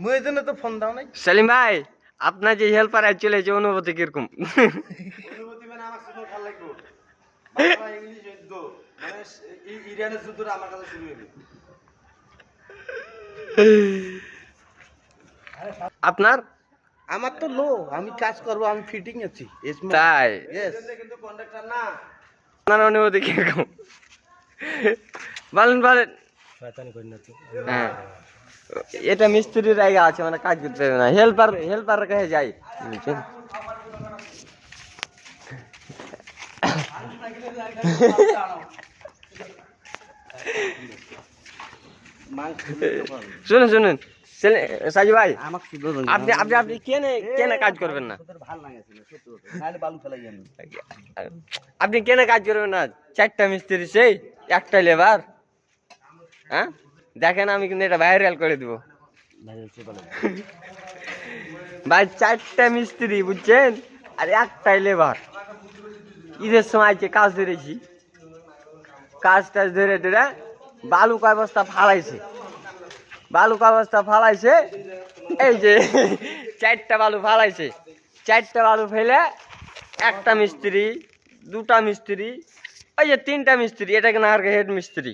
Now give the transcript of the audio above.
মুই এজন্য তো ফোন দাও নাই। সেলিম ভাই আপনার যে হেল্পার আজ চলে যে অনুভূতি কিরকম? অনুমতি মানে আমার শুনে ভালো লাগলো। বাংলা ইংলিশ যুদ্ধ মানে ইরানের যুদ্ধটা আমার কাছে শুরু হইবে। আপনার আমার তো লো, আমি কাজ করব, আমি ফিটিং আছি। তাই ইয়েস কিন্তু কন্ডাক্টর না। আপনার অনুভূতি কিরকম বলেন বলেন। শয়তানি করি না তো। হ্যাঁ এটা মিস্ত্রির জায়গা আছে মানে কাজ করতে হবে না, হেল্পার কাছে যাই বুঝছেন? শুনুন শুনুন সাজু ভাই, আপনি আপনি আপনি কেনে কেনে কাজ করবেন না? আপনি কেনে কাজ করবেন না? 4টা মিস্ত্রি সেই একটা লেবার। হ্যাঁ দেখেন আমি কিন্তু এটা ভাইরাল করে দিব ভাই। 4টা মিস্ত্রি বুঝছেন আর একটাই লেবার। ঈদের সময় যে কাজ ধরেছি, কাজ টাজ ধরে ধরে বালুকা বস্তা ফালাইছে, বালুকা বস্তা ফালাইছে। এই যে 4টা বালু ফালাইছে, 4টা বালু ফেলে একটা মিস্ত্রি, 2টা মিস্ত্রি, ওই যে 3টা মিস্ত্রি, এটা কিনা আর হেড মিস্ত্রি।